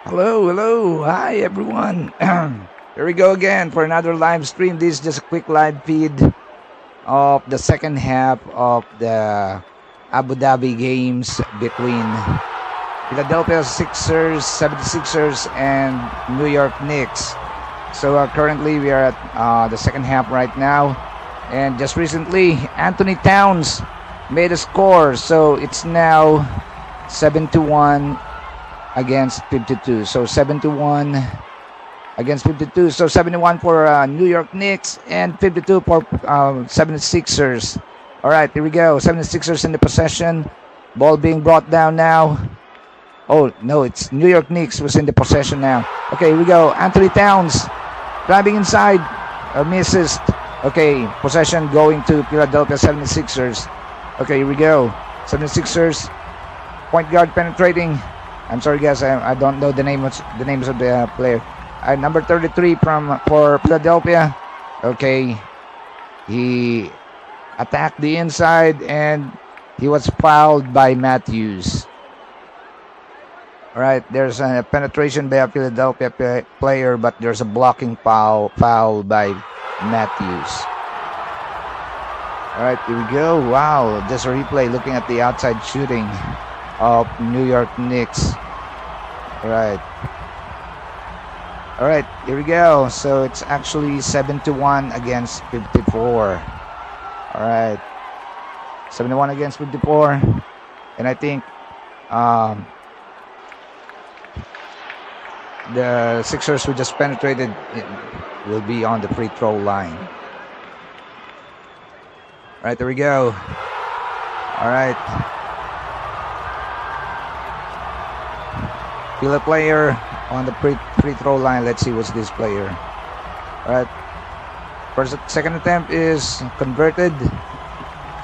Hello, hello, hi everyone. Here we go again for another live stream. This is just a quick live feed of the second half of the Abu Dhabi games between Philadelphia Sixers, 76ers, and New York Knicks. So currently we are at the second half right now. And just recently, Anthony Towns made a score. So it's now 7-1 against 52. So 7-1 against 52. So 71 for New York Knicks and 52 for 76ers. All right, here we go. 76ers in the possession. Ball being brought down now. Oh, no, it's New York Knicks was in the possession now. Okay, here we go. Anthony Towns driving inside. Misses. Okay, possession going to Philadelphia 76ers. Okay, here we go. 76ers. Point guard penetrating. I'm sorry, guys. I don't know the names of the player. Number 33 for Philadelphia. Okay, he attacked the inside and he was fouled by Matthews. All right, there's a penetration by a Philadelphia player, but there's a blocking foul by Matthews. All right, here we go. Wow, just a replay looking at the outside shooting of New York Knicks. All right, here we go. So it's actually 7-1 against 54. All right, 71 against 54, and I think the Sixers who just penetrated will be on the free throw line. All right, there we go. All right. Feel a player on the free throw line. Let's see what's this player. All right. Second attempt is converted.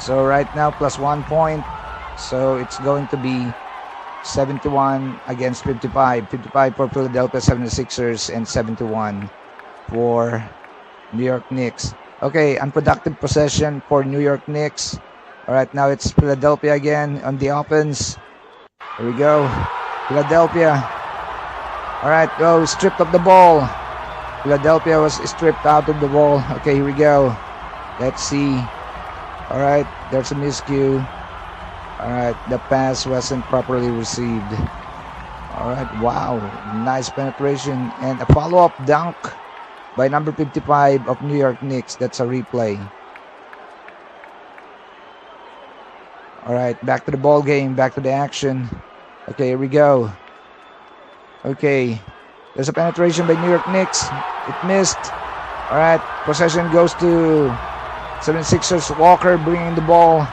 So right now plus 1 point. So it's going to be 71 against 55. 55 for Philadelphia 76ers and 71 for New York Knicks. Okay, unproductive possession for New York Knicks. All right, now it's Philadelphia again on the offense. Here we go. Philadelphia. All right, stripped of the ball. Philadelphia was stripped out of the ball. Okay, here we go. Let's see. All right, there's a miscue. All right, the pass wasn't properly received. All right, wow, nice penetration and a follow-up dunk by number 55 of New York Knicks. That's a replay. All right, back to the ball game, back to the action. Okay, here we go. Okay, there's a penetration by New York Knicks. It missed. All right, possession goes to 76ers. Walker bringing the ball.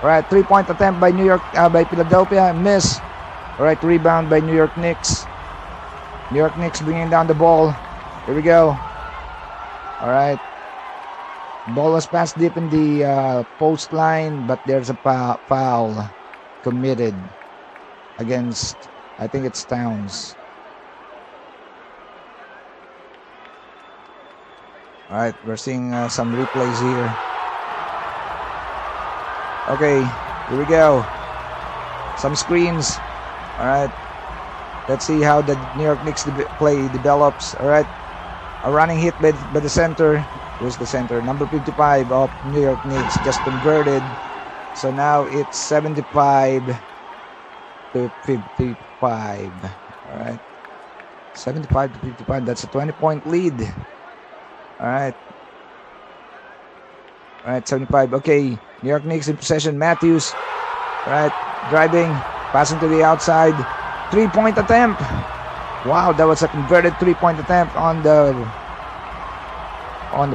All right, three-point attempt by by Philadelphia. Miss. All right, rebound by New York Knicks. New York Knicks bringing down the ball. Here we go. All right. Ball was passed deep in the post line, but there's a foul committed against, I think it's Towns. All right, we're seeing some replays here. Okay, here we go. Some screens. All right. Let's see how the New York Knicks play develops. All right. A running hit by the center. Who's the center? Number 55 of New York Knicks just converted. So now it's 75 to 55. All right. 75 to 55. That's a 20-point lead. All right. All right, 75. Okay, New York Knicks in possession. Matthews. All right, driving, passing to the outside. Three-point attempt. Wow, that was a converted three-point attempt on the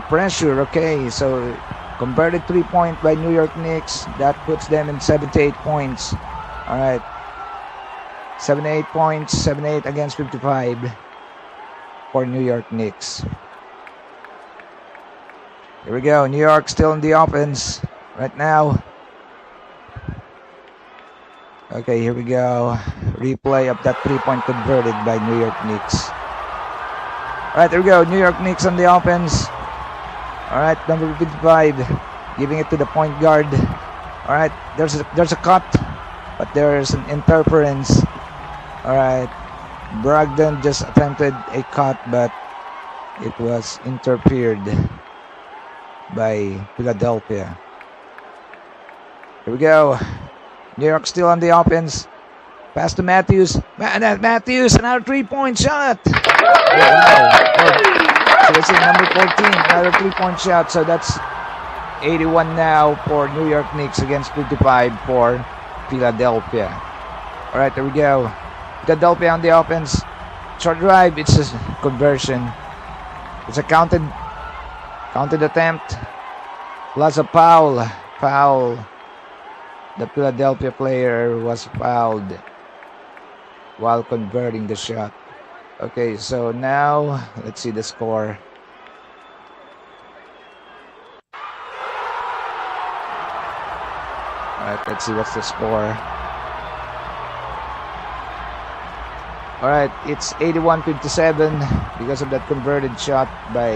pressure. Okay, so converted three-point by New York Knicks. That puts them in 78 points. All right, 78 points, 78 against 55 for New York Knicks. Here we go. New York still in the offense right now. Okay, here we go. Replay of that three-point converted by New York Knicks. All right, there we go. New York Knicks on the offense. All right, number 55 giving it to the point guard. All right, there's a cut, but there's an interference. All right, Brogdon just attempted a cut, but it was interfered by Philadelphia. Here we go. New York still on the offense. Pass to Matthews. Matthews, another 3-point shot. Oh, wow. So this is number 14, another 3-point shot. So that's 81 now for New York Knicks against 55 for Philadelphia. All right, there we go. Philadelphia on the offense. Short drive. It's a conversion. It's a counted attempt plus a foul. The Philadelphia player was fouled while converting the shot. Okay, so now let's see the score. Alright, let's see what's the score. Alright, it's 81-57 because of that converted shot by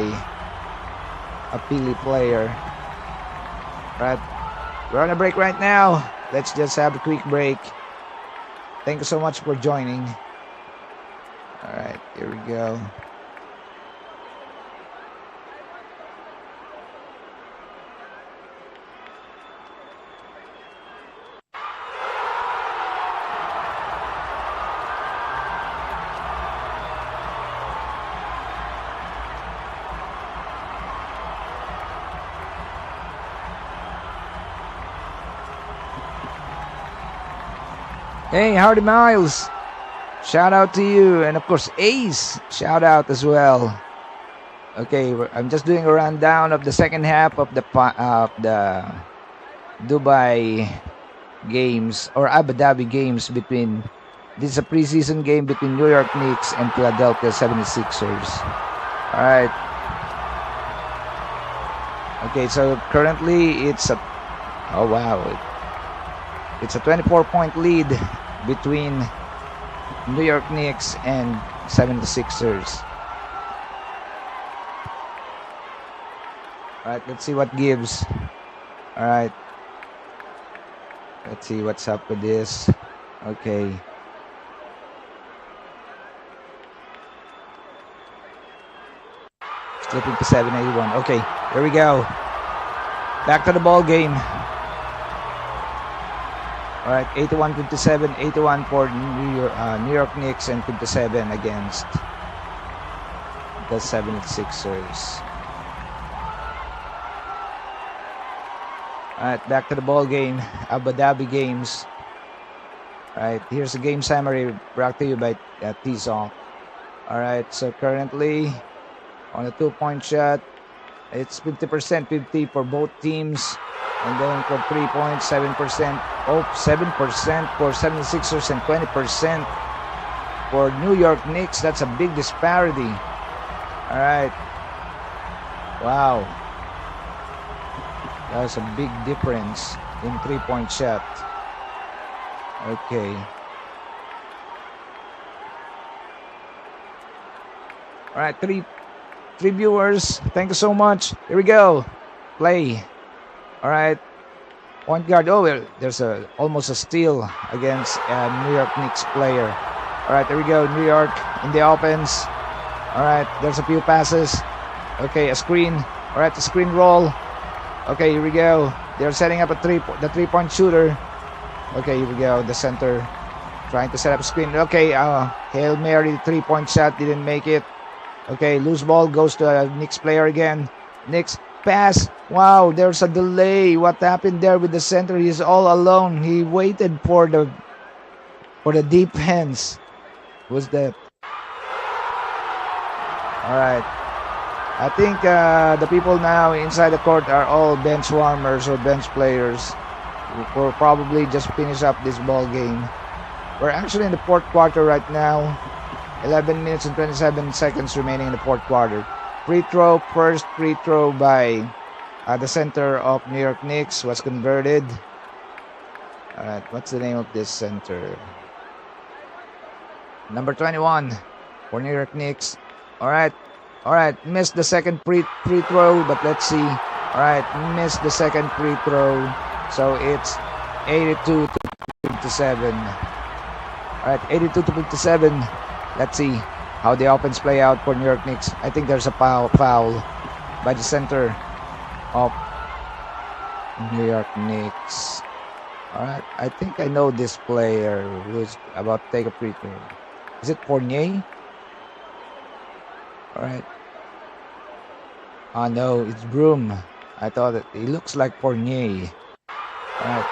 a Philly player. Alright, we're on a break right now. Let's just have a quick break. Thank you so much for joining. Alright, here we go. Hey, Hardy Miles, shout out to you, and of course Ace, shout out as well. Okay, I'm just doing a rundown of the second half of the Dubai games or Abu Dhabi games between. This is a preseason game between New York Knicks and Philadelphia 76ers. All right. Okay, so currently it's a it's a 24-point lead between New York Knicks and 76ers. Alright, let's see what gives. Alright. Let's see what's up with this. Okay. Slipping to 781. Okay, here we go. Back to the ball game. Alright, 81-57, 81 for New York Knicks and 57 against the 76ers. Alright, back to the ball game. Abu Dhabi games. Alright, here's the game summary brought to you by T-Zone. Alright, so currently on a 2-point shot, it's 50%, 50 for both teams. And then for 3 points, 7%. Oh, 7% for 76ers and 20% for New York Knicks. That's a big disparity. All right. Wow. That was a big difference in 3-point shot. Okay. All right, three viewers. Thank you so much. Here we go. Play. All right, point guard. Oh, well, there's almost a steal against a New York Knicks player. All right, there we go. New York in the offense. All right, there's a few passes. Okay, a screen. All right, the screen roll. Okay, here we go. They're setting up the 3-point shooter. Okay, here we go. The center trying to set up a screen. Okay, Hail Mary 3-point shot didn't make it. Okay, loose ball goes to a Knicks player again. Knicks. Pass. Wow, there's a delay. What happened there with the center? He's all alone. He waited for the defense. Who's that? All right. I think the people now inside the court are all bench warmers or bench players who will probably just finish up this ball game. We're actually in the fourth quarter right now. 11 minutes and 27 seconds remaining in the fourth quarter. First free throw by the center of New York Knicks was converted. Alright, what's the name of this center? Number 21 for New York Knicks. Alright, missed the second free throw, but let's see. Alright, missed the second free throw. So it's 82-57. Alright, 82-57. Let's see how the offense play out for New York Knicks. I think there's a foul by the center of New York Knicks. Alright, I think I know this player who's about to take a free throw. Is it Fournier? Alright. Oh no, it's Broom. I thought he looks like Fournier. Alright,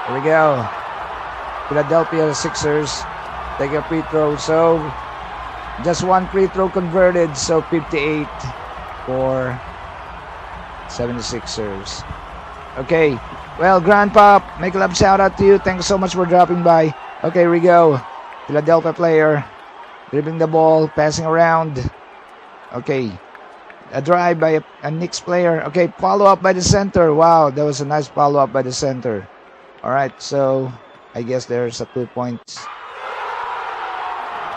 here we go. Philadelphia Sixers take a free throw. So, just one free throw converted. So, 58 for 76ers. Okay, well, Grandpa, make a love shout out to you. Thanks so much for dropping by. Okay, here we go. Philadelphia player dribbling the ball, passing around. Okay, a drive by a Knicks player. Okay, follow up by the center. Wow, that was a nice follow up by the center. All right, so I guess there's a 2 points.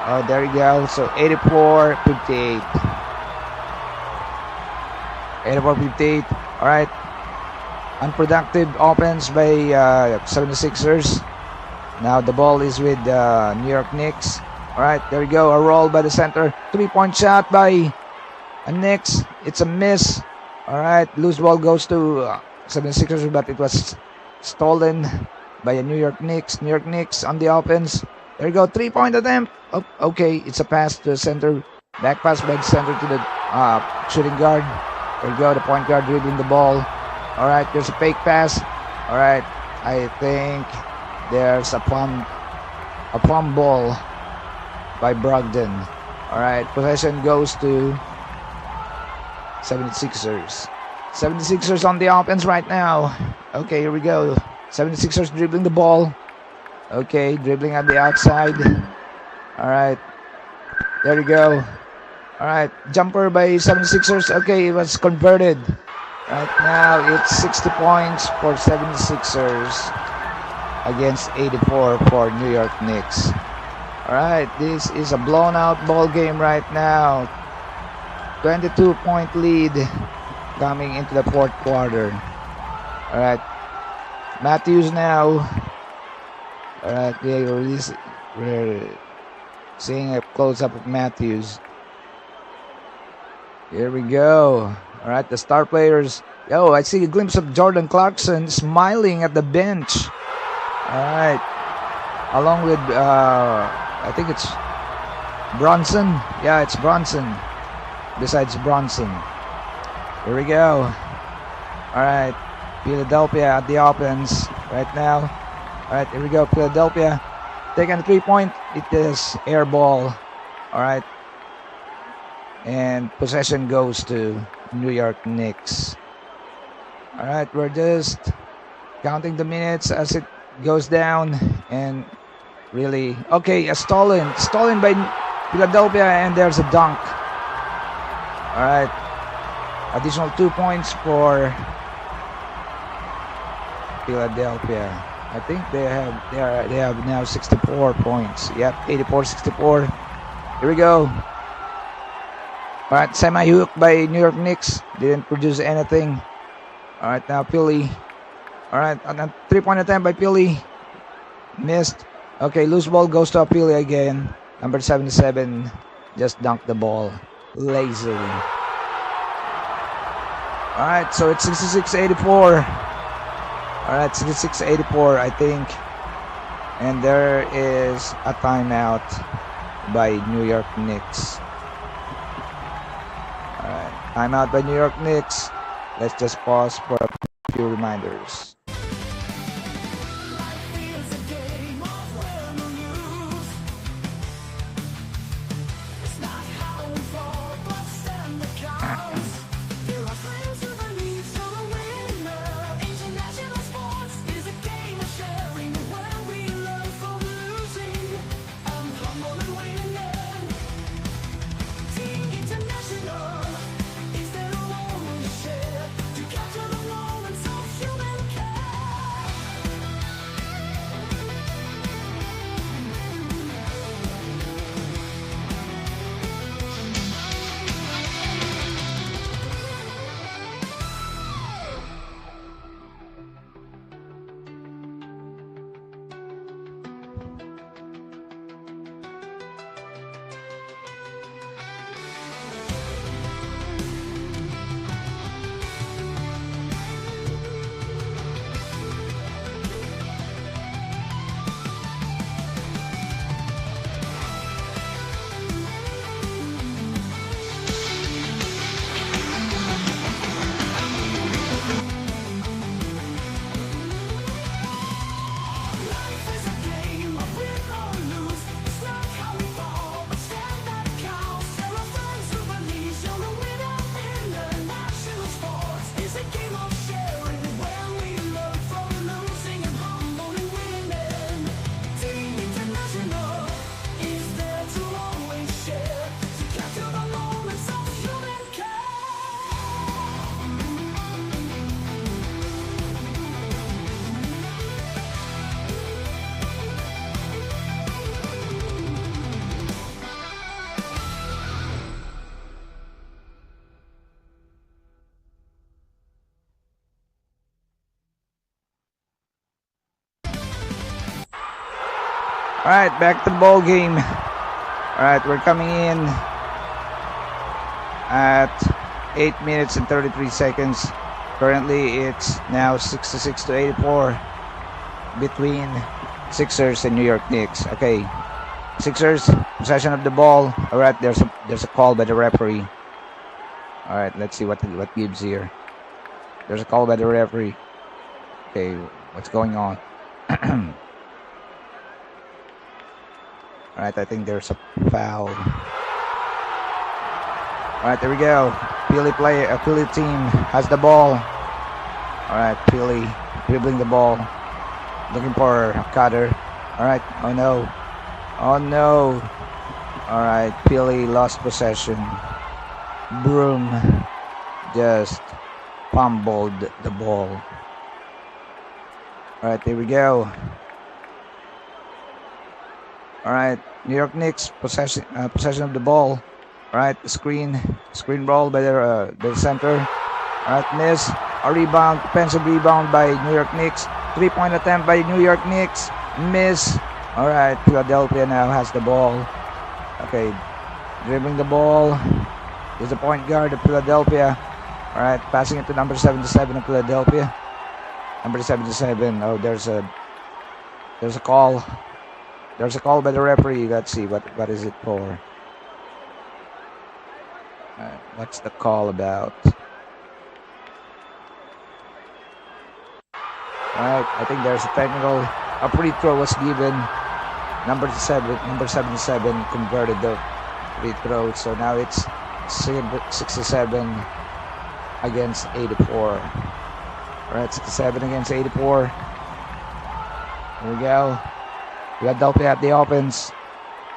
Oh, there you go. So 84-58. 84-58. All right. Unproductive offense by 76ers. Now the ball is with New York Knicks. All right, there we go. A roll by the center. 3-point shot by Knicks. It's a miss. All right, loose ball goes to 76ers, but it was stolen by a New York Knicks. New York Knicks on the offense. There you go. 3-point attempt. Oh, okay, it's a pass to the center. Back pass by the center to the shooting guard. There you go. The point guard dribbling the ball. All right, there's a fake pass. All right, I think there's a pump ball by Brogdon. All right, possession goes to 76ers. 76ers on the offense right now. Okay, here we go. 76ers dribbling the ball. Okay, dribbling at the outside. All right, there we go. All right, jumper by 76ers. Okay, it was converted. Right now, it's 60 points for 76ers against 84 for New York Knicks. All right, this is a blown-out ball game right now. 22-point lead coming into the fourth quarter. All right, Matthews now. All right, we're seeing a close-up of Matthews. Here we go. All right, the star players. Yo, I see a glimpse of Jordan Clarkson smiling at the bench. All right, along with I think it's Bronson. Yeah, it's Bronson. Besides Bronson, here we go. All right, Philadelphia at the offense right now. All right, here we go. Philadelphia taking a 3-point. It is air ball. All right, and possession goes to New York Knicks. All right, we're just counting the minutes as it goes down, and really, okay, a stolen by Philadelphia, and there's a dunk. All right, additional 2 points for Philadelphia. I think they have now 64 points. Yep, 84-64. Here we go. All right, semi-hook by New York Knicks. Didn't produce anything. All right, now Philly. All right, a 3-point attempt by Philly. Missed. Okay, loose ball goes to Philly again. Number 77 just dunked the ball lazily. All right, so it's 66-84. All right, 66-84, I think. And there is a timeout by New York Knicks. Alright, timeout by New York Knicks. Let's just pause for a few reminders. All right, back to the ball game. All right, we're coming in at 8 minutes and 33 seconds. Currently, it's now 66 to 84 between Sixers and New York Knicks. Okay, Sixers possession of the ball. All right, there's a call by the referee. All right, let's see what gives here. There's a call by the referee. Okay, what's going on? All right, I think there's a foul. All right, there we go. Philly team has the ball. All right, Philly dribbling the ball, looking for a cutter. All right, oh no. All right, Philly lost possession. Broom just fumbled the ball. All right, there we go. All right, New York Knicks possession of the ball. All right, screen roll by the center. All right, miss. A rebound, defensive rebound by New York Knicks. 3-point attempt by New York Knicks. Miss. All right, Philadelphia now has the ball. Okay, dribbling the ball. Is the point guard of Philadelphia. All right, passing it to number 77 of Philadelphia. Number 77. Oh, there's a call. There's a call by the referee. Let's see what is it for. What's the call about? Alright, I think there's a technical. A free throw was given. Number 77 converted the free throw. So now it's 67 against 84. Alright, 67 against 84. Here we go. Philadelphia at the offense.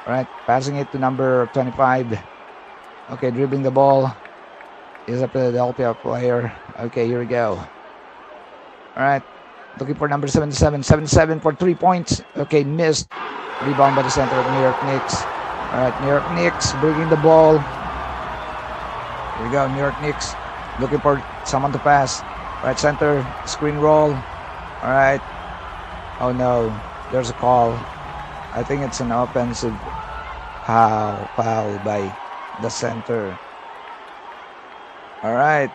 Alright, passing it to number 25. Okay, dribbling the ball is a Philadelphia player. Okay, here we go. Alright, looking for number 77. 77 for 3 points. Okay, missed. Rebound by the center of New York Knicks. Alright, New York Knicks bringing the ball. Here we go, New York Knicks looking for someone to pass. Alright, center, screen roll. Alright. Oh no, there's a call. I think it's an offensive foul by the center. All right,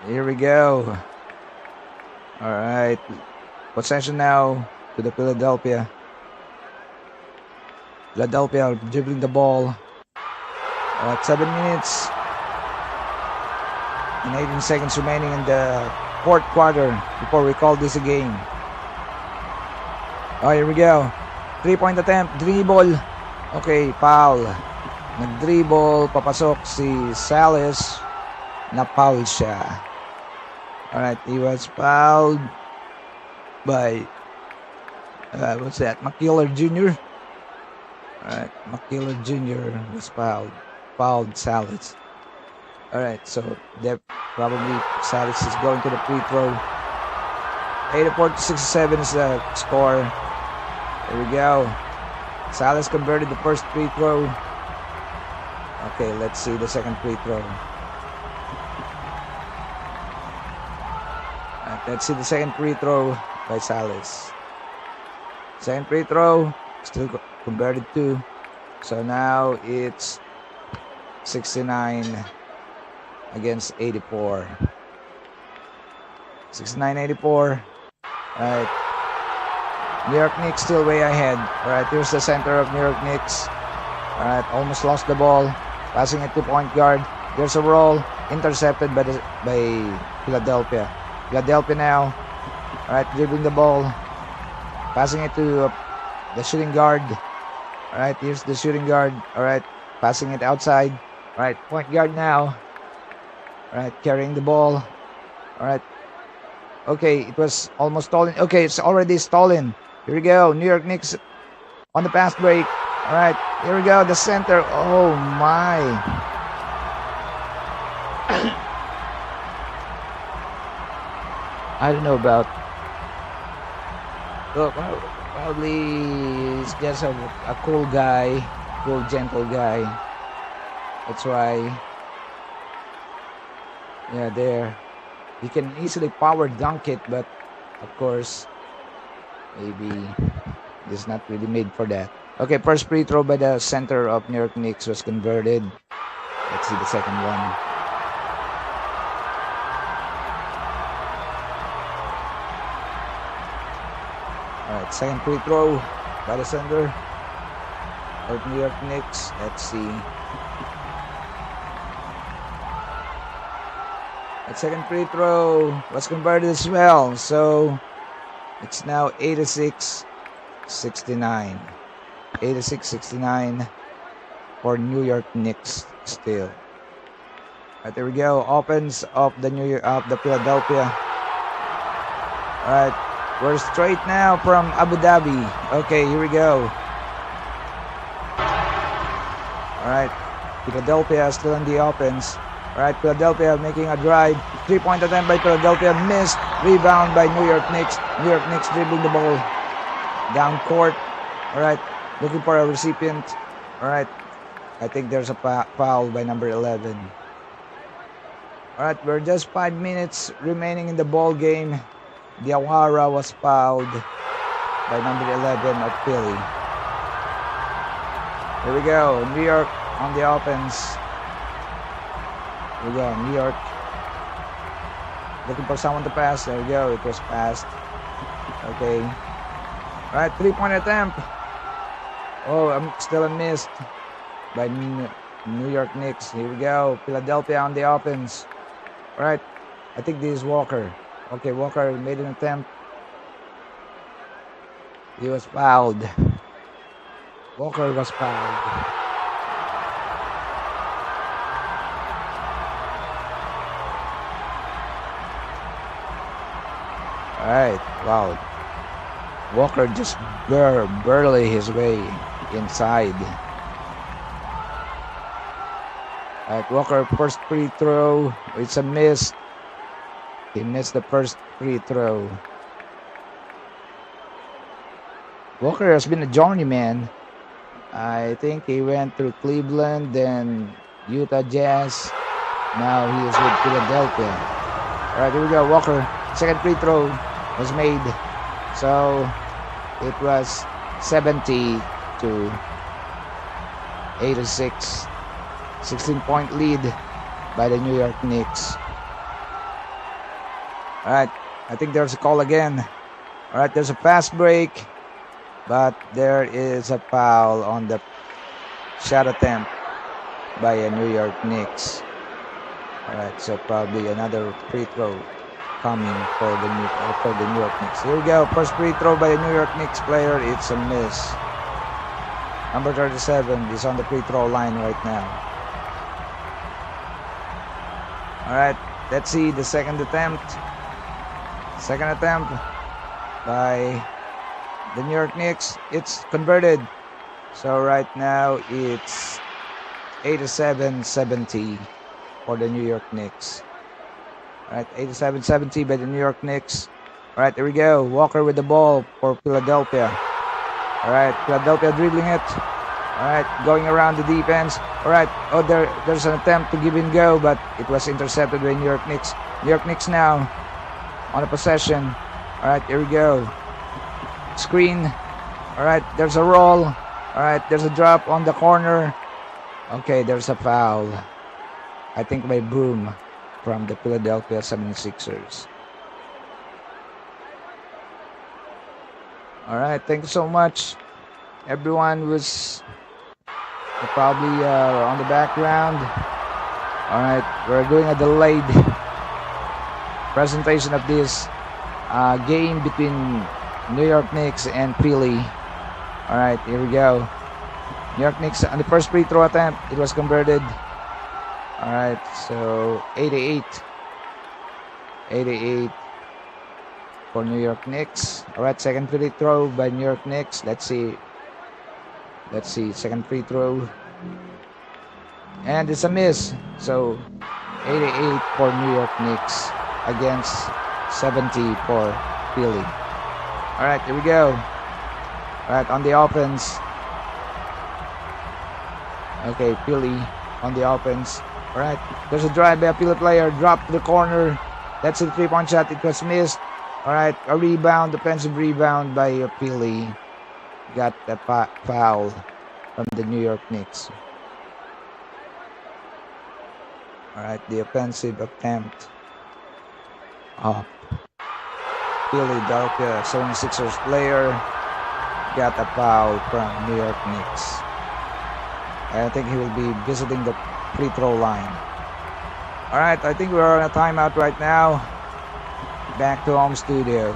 here we go. All right, possession now to the Philadelphia dribbling the ball. 7 minutes and 18 seconds remaining in the fourth quarter before we call this a game. Oh, here we go. 3-point attempt, dribble. Okay, foul. Nag-dribble, papasok si Salas. Na-foul siya. Alright, he was fouled by what's that? McKellar Jr. Alright, McKellar Jr. was fouled Salas. Alright, so probably Salas is going to the free throw. 84-67 is the score. Here we go. Salas converted the first free throw. Okay, let's see the second free throw. Let's see the second free throw by Salas. Second free throw, still converted to. So now it's 69 against 84. 69-84. Alright. New York Knicks still way ahead. Alright, here's the center of New York Knicks. Alright, almost lost the ball. Passing it to point guard. There's a roll. Intercepted by Philadelphia. Philadelphia now. Alright, dribbling the ball. Passing it to the shooting guard. Alright, here's the shooting guard. Alright, passing it outside. Alright, point guard now. Alright, carrying the ball. Alright. Okay, it was almost stolen. Okay, it's already stolen. Here we go. New York Knicks on the pass break. Alright, here we go. The center. Oh my. I don't know about. Look, probably he's just a cool guy, cool, gentle guy. That's why. Yeah, there. He can easily power dunk it, but of course, maybe It's not really made for that. Okay, first free throw by the center of New York Knicks was converted. Let's see the second one. Alright, second free throw by the center of New York Knicks. Let's see. That second free throw was converted as well. So it's now 86-69. 86-69 for New York Knicks still. Alright, there we go. Offense of the Philadelphia. Alright, we're straight now from Abu Dhabi. Okay, here we go. Alright, Philadelphia still in the offense. Alright, Philadelphia making a drive. 3-point attempt by Philadelphia. Missed. Rebound by New York Knicks. New York Knicks dribbling the ball down court. Alright, looking for a recipient. Alright, I think there's a foul by number 11. Alright, we're just 5 minutes remaining in the ball game. Diawara was fouled by number 11 of Philly. Here we go. New York on the offense. Here we go. New York looking for someone to pass. There we go. It was passed. Okay. Alright, 3-point attempt. Oh, I'm still a missed by New York Knicks. Here we go. Philadelphia on the offense. Alright. I think this is Walker. Okay, Walker made an attempt. He was fouled. Walker was fouled. Alright, wow. Walker just barely his way inside. Alright, Walker first free throw. It's a miss. He missed the first free throw. Walker has been a journeyman. I think he went through Cleveland, then Utah Jazz. Now he is with Philadelphia. Alright, here we go. Walker, second free throw was made. So it was 70-86. 16-point lead by the New York Knicks. Alright, I think there's a call again. Alright, there's a fast break, but there is a foul on the shot attempt by a New York Knicks. Alright, so probably another free throw coming for the New York Knicks. Here we go, first free throw by a New York Knicks player. It's a miss. Number 37 is on the free throw line right now. Alright, let's see the second attempt. Second attempt by the New York Knicks. It's converted. So right now it's 87-70 for the New York Knicks. Alright, 87-70 by the New York Knicks. Alright, there we go. Walker with the ball for Philadelphia. Alright, Philadelphia dribbling it. Alright, going around the defense. Alright, oh, there's an attempt to give and go, but it was intercepted by New York Knicks. New York Knicks now on a possession. Alright, here we go. Screen. Alright, there's a roll. Alright, there's a drop on the corner. Okay, there's a foul. I think by Broom from the Philadelphia 76ers. Alright, thank you so much. Everyone was probably on the background. Alright, we're doing a delayed presentation of this game between New York Knicks and Philly. Alright, here we go. New York Knicks on the first free throw attempt, it was converted. Alright, so 88 for New York Knicks. Alright, second free throw by New York Knicks. Let's see, second free throw. And it's a miss. So 88 for New York Knicks against 70 for Philly. Alright, here we go. Alright, on the offense. Okay, Philly on the offense. Alright, there's a drive by a Philly player. Drop to the corner. That's a 3-point shot. It was missed. Alright, a rebound, defensive rebound by Philly. got the foul from the New York Knicks. Alright, the offensive attempt of Philadelphia 76ers player got a foul from New York Knicks. I think he will be visiting the free throw line. Alright, I think we're on a timeout right now. Back to home studio.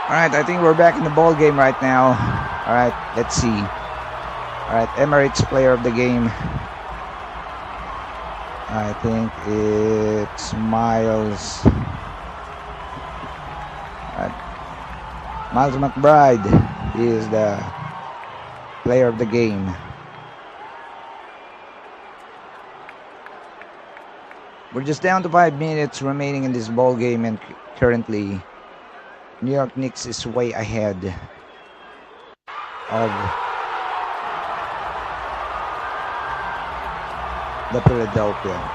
Alright, I think we're back in the ball game right now. Alright, let's see. Alright, Emirates player of the game. I think it's Miles. Alright. Miles McBride is the player of the game. We're just down to 5 minutes remaining in this ball game, and currently New York Knicks is way ahead of the Philadelphia.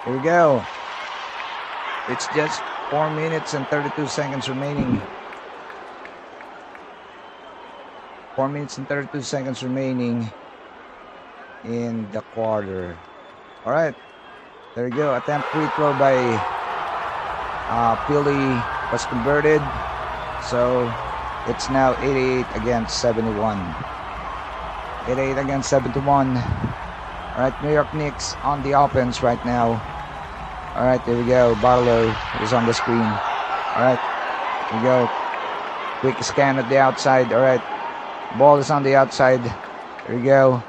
Here we go. It's just 4 minutes and 32 seconds remaining. 4 minutes and 32 seconds remaining in the quarter. Alright, there you go. Attempt free throw by Philly was converted. So it's now 88 against 71. 88 against 71. Alright, New York Knicks on the offense right now. Alright, there we go. Barlow is on the screen. Alright, here we go. Quick scan at the outside. Alright. Ball is on the outside. There we go.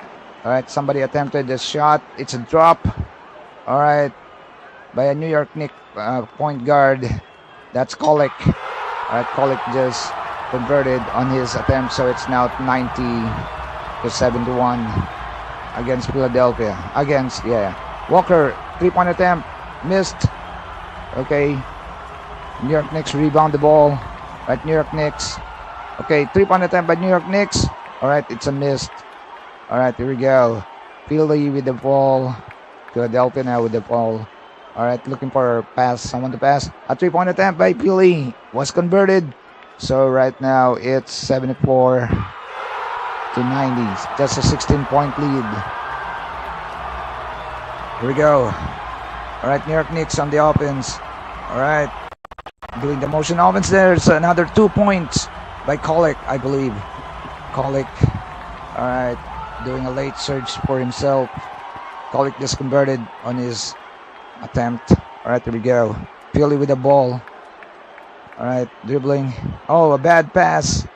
Alright, somebody attempted the shot. It's a drop. Alright, by a New York Knicks point guard. That's Kolek. Alright, Kolek just converted on his attempt. So it's now 90 to 71 against Philadelphia. Walker, 3-point attempt. Missed. Okay. New York Knicks rebound the ball. Right, New York Knicks. Okay, 3-point attempt by New York Knicks. Alright, it's a missed. Alright, here we go. Philly with the ball. Philadelphia now with the ball. Alright, looking for a pass. Someone to pass. A 3-point attempt by Philly was converted. So right now it's 74 to 90. Just a 16-point lead. Here we go. Alright, New York Knicks on the offense. Alright. Doing the motion offense. There's another 2 points by Kolek, I believe. Kolek. Alright. Doing a late surge for himself. Kolek just converted on his attempt. Alright, here we go. Philly with the ball. Alright, dribbling. Oh, a bad pass.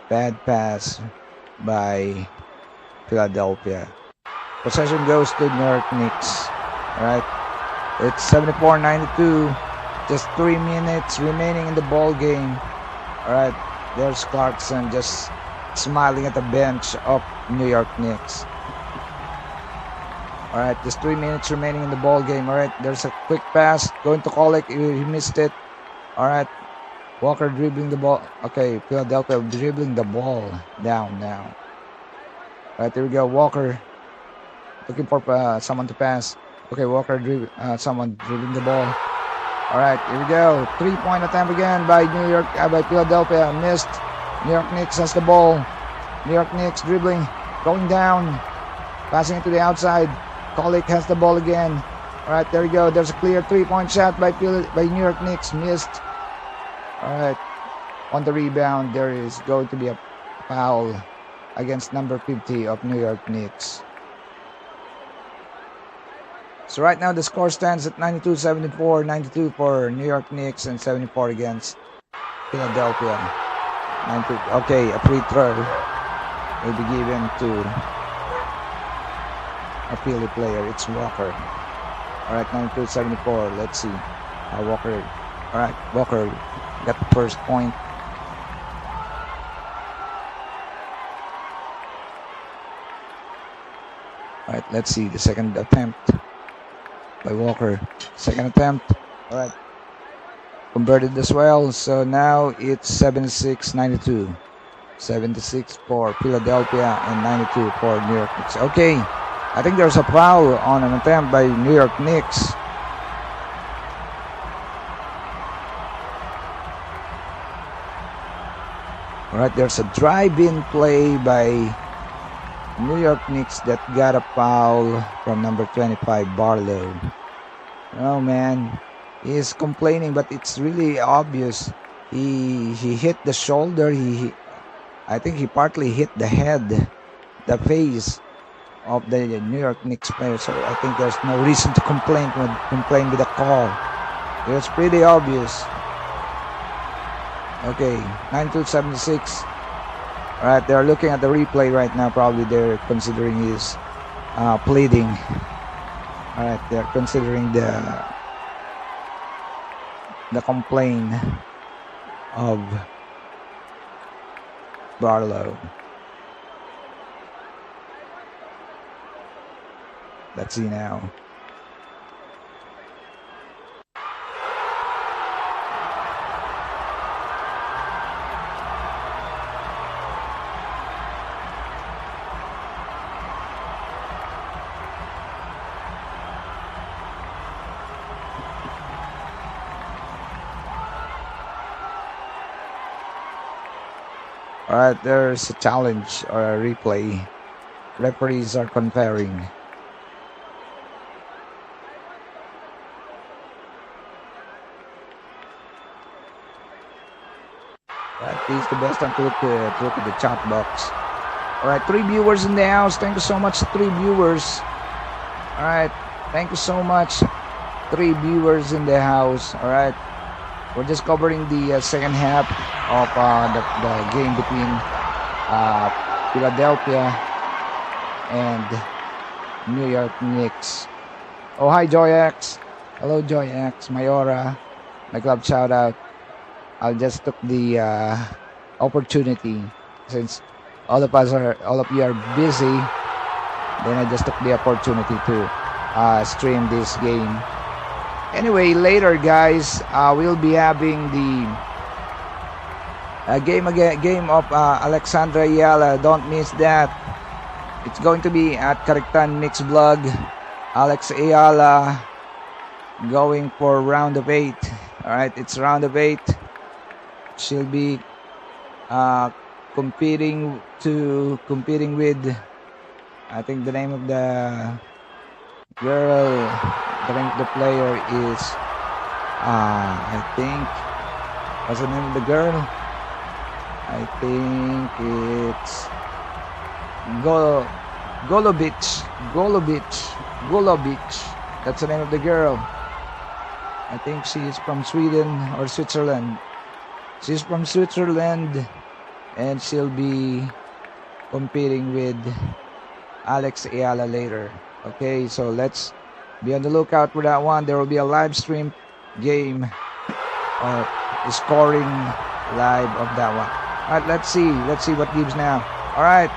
Bad pass by Philadelphia. Possession goes to New York Knicks. Alright. It's 74-92. Just 3 minutes remaining in the ball game. Alright. There's Clarkson just smiling at the bench of New York Knicks. All right, just 3 minutes remaining in the ball game. All right, there's a quick pass going to Kolek. He missed it. All right, Walker dribbling the ball. Okay, Philadelphia dribbling the ball down now. All right, there we go. Walker looking for someone to pass. Okay, Walker someone dribbling the ball. All right, here we go. 3-point attempt again by by Philadelphia. Missed. New York Knicks has the ball. New York Knicks dribbling, going down, passing it to the outside. Kolek has the ball again. All right, there we go. There's a clear 3-point shot by New York Knicks. Missed. All right, on the rebound, there is going to be a foul against number 50 of New York Knicks. So right now the score stands at 92-74, 92 for New York Knicks and 74 against Philadelphia. Okay, a free throw will be given to a Philly player. It's Walker. All right, 92-74. Let's see how Walker. All right, Walker got the first point. All right, let's see the second attempt by Walker. Second attempt. All right, converted as well. So now it's 76-92. 76 for Philadelphia and 92 for New York Knicks. Okay, I think there's a foul on an attempt by New York Knicks. All right, there's a drive-in play by New York Knicks that got a foul from number 25, Barlow. Oh man, he's complaining, but it's really obvious. He hit the shoulder. I think he partly hit the head, the face of the New York Knicks player. So I think there's no reason to complain with the call. It's pretty obvious. Okay, 92-76. All right, they're looking at the replay right now. Probably they're considering his pleading. All right, they're considering the complaint of Barlow. Let's see now. All right, there's a challenge or a replay. Referees are conferring. Right, please the best time to look at the chat box. All right, 3 viewers in the house. Thank you so much, 3 viewers. All right, thank you so much, 3 viewers in the house. All right, we're just covering the second half of the game between Philadelphia and New York Knicks. Oh, hi, Joy X. Hello, Joy X. Mayora, my club shout out. I just took the opportunity since all of you are busy. Then I just took the opportunity to stream this game. Anyway, later, guys, we'll be having the game of Alexandra Ayala. Don't miss that. It's going to be at Kariktan Mix Vlog. Alex Ayala going for round of 8. All right, it's round of 8. She'll be competing with, I think the name of the girl, the name of the player is I think, what's the name of the girl? I think it's Golovic. That's the name of the girl. I think she is from Sweden or Switzerland. She's from Switzerland, and she'll be competing with Alex Ayala later. Okay, so let's be on the lookout for that one. There will be a live stream game or scoring live of that one. All right, let's see what gives now. All right,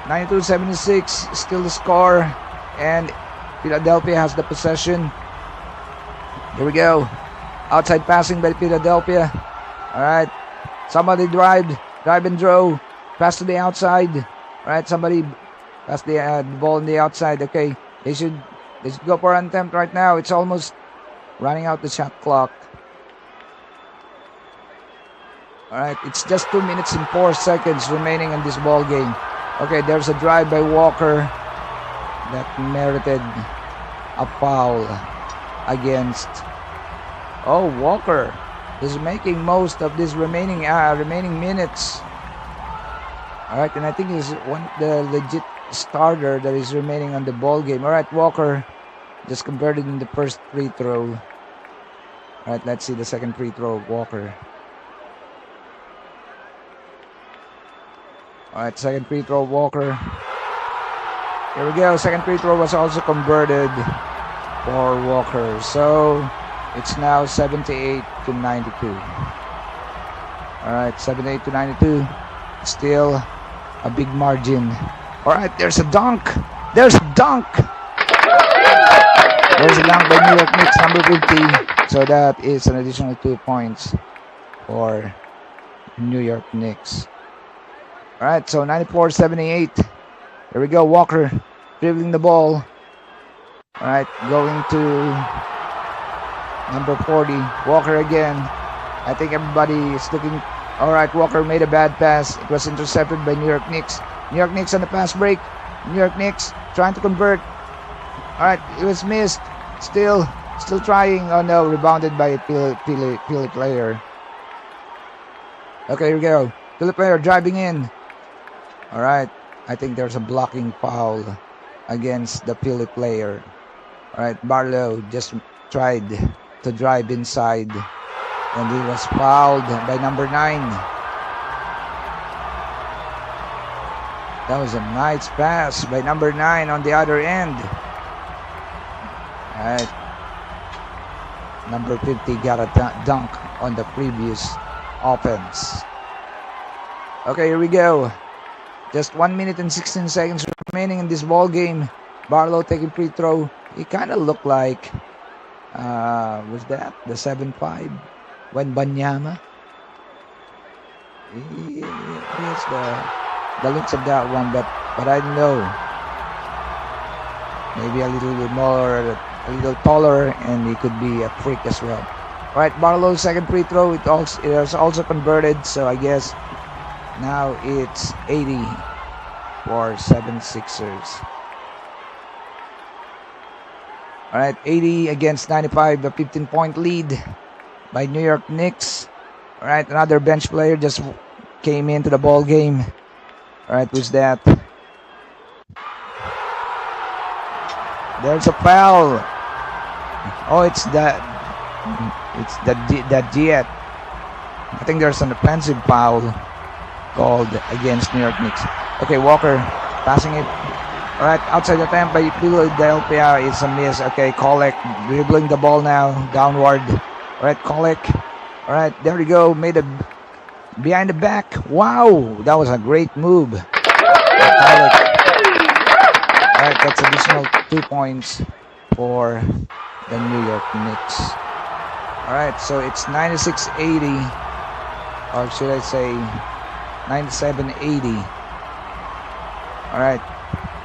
92-76, still the score, and Philadelphia has the possession. Here we go. Outside passing by Philadelphia. All right, somebody drive and throw. Pass to the outside. All right, somebody pass the ball on the outside. Okay, they should go for an attempt right now. It's almost running out the shot clock. All right, it's just 2 minutes and 4 seconds remaining in this ball game. Okay, there's a drive by Walker that merited a foul against. Oh, Walker is making most of this remaining minutes. All right, and I think he's the legit starter that is remaining on the ball game. All right, Walker just converted in the first free throw. All right, let's see the second free throw of Walker. All right, second free throw of Walker. Here we go. Second free throw was also converted for Walker. So it's now 78-92. All right, 78-92. Still a big margin. All right, there's a dunk. There's a dunk. There's a dunk by New York Knicks, number 50. So that is an additional 2 points for New York Knicks. All right, so 94-78. Here we go, Walker dribbling the ball. All right, going to number 40. Walker again. I think everybody is looking. All right, Walker made a bad pass. It was intercepted by New York Knicks. New York Knicks on the pass break. New York Knicks trying to convert. All right, it was missed. Still trying. Oh no, rebounded by a Philly player. Okay, here we go. Philly player driving in. All right, I think there's a blocking foul against the Philly player. All right, Barlow just tried to drive inside, and he was fouled by number 9. That was a nice pass by number 9 on the other end. All right, number 50 got a dunk on the previous offense. Okay, here we go. Just 1 minute and 16 seconds remaining in this ball game. Barlow taking free throw. He kind of looked like, was that the 7-5 when Banyama? Yes, the looks of that one, but I don't know. Maybe a little bit more, a little taller, and he could be a freak as well. All right, Barlow's second free throw. It was also converted, so I guess now it's 80 for 76ers. All right, 80 against 95, a 15-point lead by New York Knicks. All right, another bench player just came into the ball game. All right, who's that? There's a foul. Oh, it's the Jet. I think there's an offensive foul called against New York Knicks. Okay, Walker passing it. All right, outside attempt by Philadelphia. It's a miss. Okay, Kolek dribbling the ball now downward. All right, Kolek. All right, there we go. Made a behind the back. Wow, that was a great move. Kolek. All right, that's additional 2 points for the New York Knicks. All right, so it's 96-80, or should I say 97-80. All right,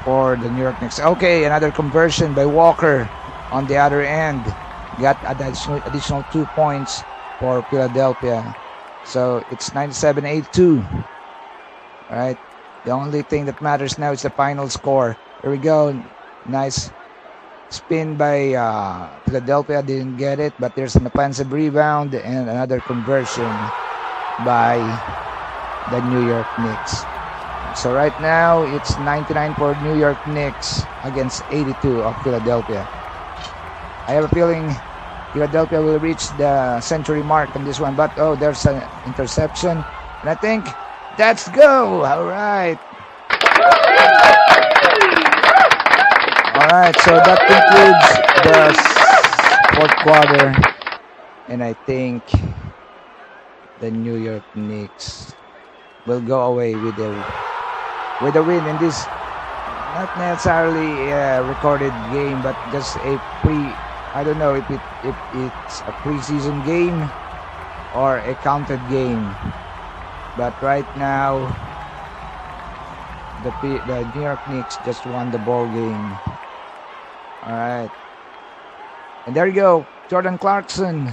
for the New York Knicks. Okay, another conversion by Walker on the other end. Got additional 2 points for Philadelphia. So it's 97-82. All right, the only thing that matters now is the final score. Here we go. Nice spin by Philadelphia. Didn't get it, but there's an offensive rebound and another conversion by the New York Knicks. So right now it's 99 for New York Knicks against 82 of Philadelphia. I have a feeling Philadelphia will reach the century mark on this one, but oh, there's an interception, and I think that's go. All right. All right, so that concludes the fourth quarter, and I think the New York Knicks will go away with the win in this not necessarily a recorded game, but just a I don't know if it's a preseason game or a counted game. But right now, the New York Knicks just won the ball game. All right, and there you go, Jordan Clarkson.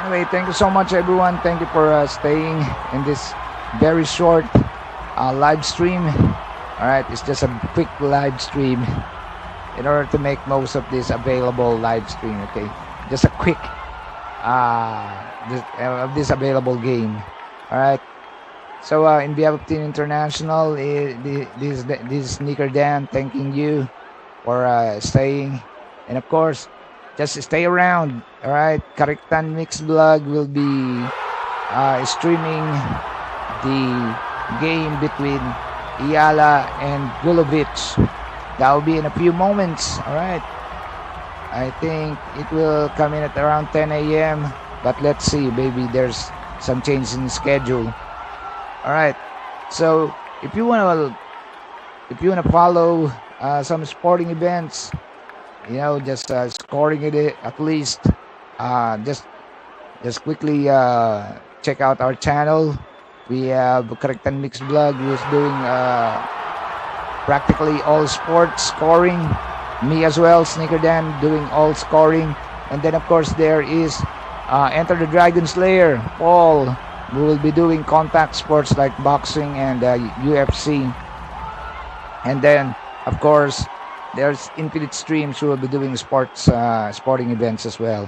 Anyway, thank you so much, everyone. Thank you for staying in this very short live stream. All right, it's just a quick live stream in order to make most of this available live stream. Okay, just a quick of this available game. All right. So in behalf of Team International, this is Sneaker Dan thanking you for staying, and of course, just stay around. All right, Kariktan Mix Blog will be streaming the game between Iyala and Gulovic. That will be in a few moments. All right, I think it will come in at around 10 a.m. But let's see, maybe there's some change in schedule. All right, so if you wanna follow some sporting events, you know, just scoring it at least, just quickly check out our channel. We have Correctan Mix Blog, who's doing practically all sports scoring. Me as well, Sneaker Dan, doing all scoring. And then of course there is Enter the Dragon Slayer, Paul, who will be doing contact sports like boxing and UFC. And then of course there's Infinite Streams, who will be doing sporting events as well.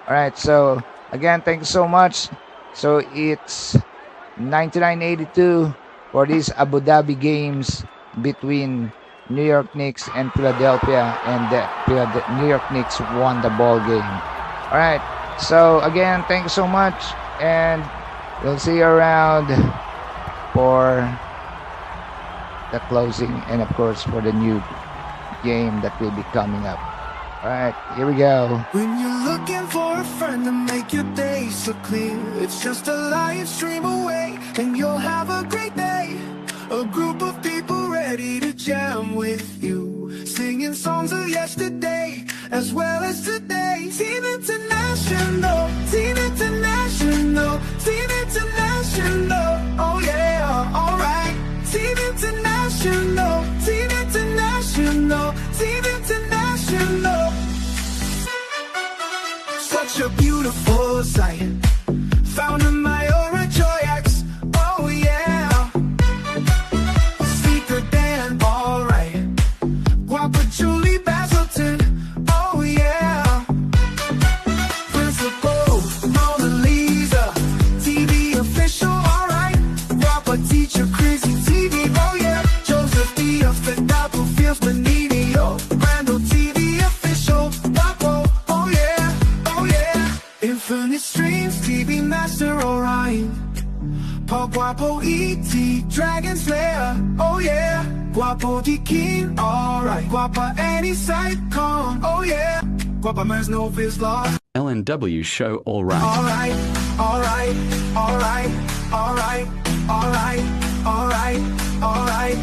All right, so again, thank you so much. So it's 99.82 for these Abu Dhabi games between New York Knicks and Philadelphia, and the New York Knicks won the ball game. All right, so again, thank you so much, and we'll see you around for the closing, and of course for the new game that will be coming up. All right, here we go. When you're looking for a friend to make your day so clear, it's just a live stream away and you'll have a great day. A group of people ready to jam with you, singing songs of yesterday as well as today. Team International, Team International, Team International. Oh yeah, alright. Team International, Team International, Team International. Such a beautiful sight, found in my Aura Joy X. Oh yeah. Sneaker Dan, alright. Guapa Julie Basilton. Oh yeah. Principal Mona Lisa, TV official, alright. Guapa teacher Crazy TV, oh yeah. Joseph Diaz, Fedapo Fields Benigno, Randall TV official, Guapo, oh yeah, oh yeah. Infinite Streams, TV Master, alright. Paul Guapo E.T. Dragon Slayer, oh yeah. Guapo D King, alright. Guapa Annie Sidecon, oh yeah. Guapa Mers Novice Law. LNW show, alright. Alright, alright, alright, alright, alright, alright, alright.